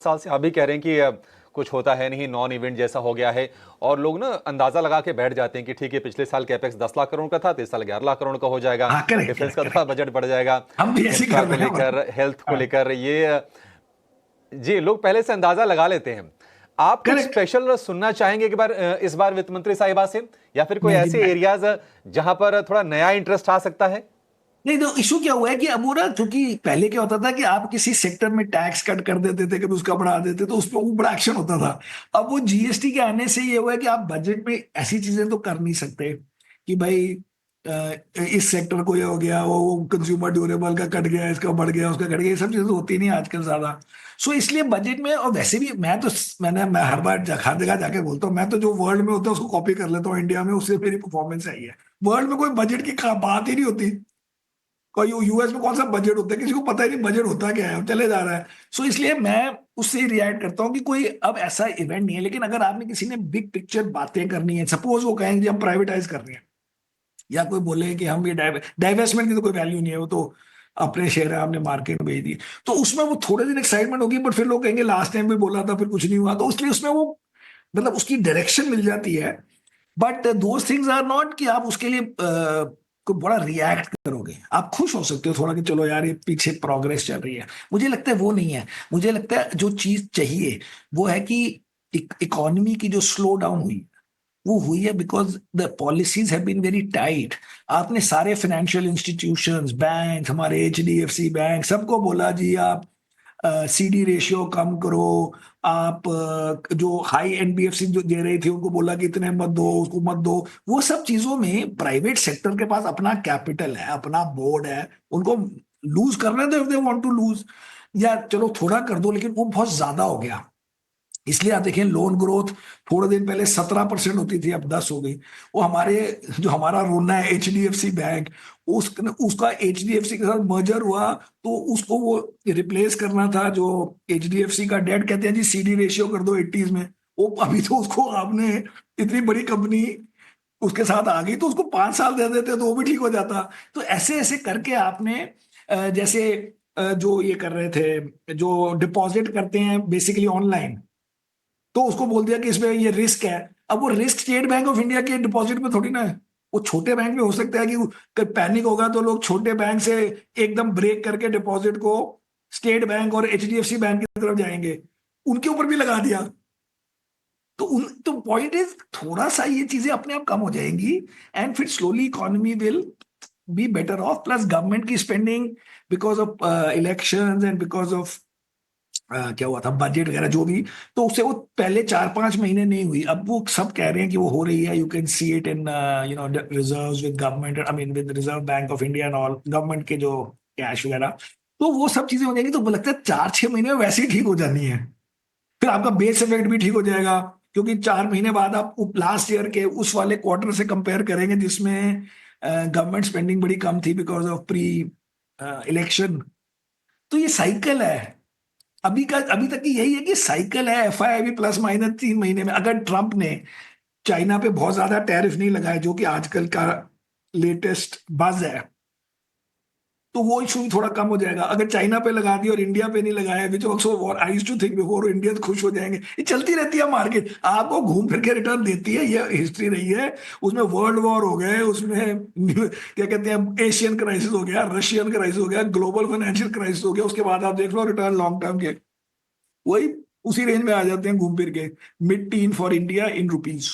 साल से आप भी कह रहे हैं कि कुछ होता है नहीं, नॉन इवेंट जैसा हो गया है और लोग ना अंदाजा लगा के बैठ जाते हैं कि ठीक है, पिछले साल कैपेक्स 10 लाख करोड़ का था तो इस साल 11 लाख करोड़ का हो जाएगा, हाँ, करेक्ट डिफेंस करेक्ट का थोड़ा करेक्ट। बजट बढ़ जाएगा, हम भी ऐसे ही इंफ्रा कर को रहे हैं लेकर, हेल्थ को हाँ, लेकर, ये जी लोग पहले से अंदाजा लगा लेते हैं। आप कुछ करेक्ट। स्पेशल सुनना चाहेंगे एक बार इस बार वित्त मंत्री साहिबा से, या फिर कोई नहीं ऐसे मैं एरियाज जहां पर थोड़ा नया इंटरेस्ट आ सकता है? नहीं, तो इशू क्या हुआ है कि अब वो ना, क्योंकि पहले क्या होता था कि आप किसी सेक्टर में टैक्स कट कर देते थे, कभी उसका बढ़ा देते तो उस पर वो बड़ा एक्शन होता था। अब वो जीएसटी के आने से ये हुआ है कि आप बजट में ऐसी चीजें तो कर नहीं सकते कि भाई इस सेक्टर को ये हो गया, वो कंज्यूमर ड्यूरेबल का कट गया, इसका बढ़ गया, उसका कट गया, ये सब चीजें तो होती नहीं आजकल ज्यादा। सो इसलिए बजट में, और वैसे भी मैं हर बार हर जगह जाके बोलता हूँ, मैं तो जो वर्ल्ड में होता है उसको कॉपी कर लेता हूँ इंडिया में, उससे मेरी परफॉर्मेंस आई है। वर्ल्ड में कोई बजट की बात ही नहीं होती। कोई यूएस में कौन सा बजट होता है, किसी को पता ही नहीं बजट होता क्या है, अब चले जा रहा है। सो इसलिए मैं उससे रिएक्ट करता हूँ कि कोई अब ऐसा इवेंट नहीं है। लेकिन अगर आपने किसी ने बिग पिक्चर बातें करनी है, सपोज वो कहेंगे हम प्राइवेटाइज कर रहे हैं, या कोई बोले कि हम ये डाइवेस्टमेंट की तो कोई वैल्यू नहीं है, वो तो अपने शेयर है आपने मार्केट में भेज दी, तो उसमें वो थोड़े दिन एक्साइटमेंट होगी, बट फिर लोग कहेंगे लास्ट टाइम भी बोला था फिर कुछ नहीं हुआ, तो इसलिए उसमें वो मतलब उसकी डायरेक्शन मिल जाती है। But those things are not कि आप उसके लिए को बड़ा रिएक्ट करोगे। आप खुश हो सकते हो थोड़ा कि चलो यार ये पीछे प्रोग्रेस चल रही है। मुझे लगता है वो नहीं है। मुझे लगता है जो चीज चाहिए वो है कि इकोनॉमी की जो स्लो डाउन हुई वो हुई है because the policies have been very tight. आपने सारे फाइनेंशियल इंस्टीट्यूशंस, बैंक, हमारे एचडीएफसी बैंक, सबको बोला जी आप सीडी रेशियो कम करो। आप जो हाई एनबीएफसी जो दे रही थी उनको बोला कि इतने मत दो, उसको मत दो। वो सब चीजों में प्राइवेट सेक्टर के पास अपना कैपिटल है, अपना बोर्ड है, उनको लूज करने दो if they want to lose, या चलो थोड़ा कर दो, लेकिन वो बहुत ज्यादा हो गया। इसलिए आप देखें लोन ग्रोथ थोड़े दिन पहले 17% होती थी, अब 10 हो गई। वो हमारे जो हमारा रोना है एचडीएफसी बैंक, उसका एचडीएफसी के साथ मर्जर हुआ, तो उसको वो रिप्लेस करना था। जो एचडीएफसी का डेट कहते हैं जी सीडी रेशियो कर दो 80s में, वो अभी तो उसको आपने इतनी बड़ी कंपनी उसके साथ आ गई तो उसको 5 साल दे देते तो वो भी ठीक हो जाता। तो ऐसे ऐसे करके आपने जैसे जो ये कर रहे थे, जो डिपॉजिट करते हैं बेसिकली ऑनलाइन, तो उसको बोल दिया कि इसमें ये रिस्क है। अब वो risk state bank of India के डिपॉजिट में थोड़ी ना है। वो छोटे बैंक में हो सकता है कि पैनिक होगा तो लोग छोटे बैंक से एकदम ब्रेक करके डिपॉजिट को स्टेट बैंक और एचडीएफसी बैंक की तरफ जाएंगे, उनके ऊपर भी लगा दिया। तो पॉइंट इज थोड़ा सा ये चीजें अपने आप कम हो जाएंगी, एंड फिर slowly economy will be better off. Plus government की spending because of elections and because of क्या हुआ था बजट वगैरह जो भी, तो उससे वो पहले 4-5 महीने नहीं हुई, अब वो सब कह रहे हैं कि वो हो रही है। You can see it in reserves with government, I mean with reserve bank of India and all, government के जो कैश वगैरह। तो वो सब चीजें हो जाएंगी, तो लगता है 4-6 महीने में वैसे ही ठीक हो जानी है। फिर आपका बेस इफेक्ट भी ठीक हो जाएगा, क्योंकि 4 महीने बाद आप लास्ट ईयर के उस वाले क्वार्टर से कंपेयर करेंगे जिसमें गवर्नमेंट स्पेंडिंग बड़ी कम थी बिकॉज ऑफ प्री इलेक्शन। तो ये साइकिल है। अभी तक की यही है कि साइकिल है। एफआई भी प्लस माइनस 3 महीने में, अगर ट्रंप ने चाइना पे बहुत ज्यादा टैरिफ नहीं लगाए जो कि आजकल का लेटेस्ट बज है, तो वो इशू भी थोड़ा कम हो जाएगा। अगर चाइना पे लगा दिया और इंडिया पे नहीं लगाया, which also I used to think before, Indian खुश हो जाएंगे। ये चलती रहती है मार्केट, आपको घूम फिर के रिटर्न देती है, ये हिस्ट्री रही है। उसमें वर्ल्ड वॉर हो गए, उसमें क्या कहते हैं एशियन क्राइसिस हो गया, रशियन क्राइसिस हो गया, ग्लोबल फाइनेंशियल क्राइसिस हो गया, उसके बाद आप देख लो रिटर्न लॉन्ग टर्म के वही उसी रेंज में आ जाते हैं घूम फिर के। Mid tin for India in rupees.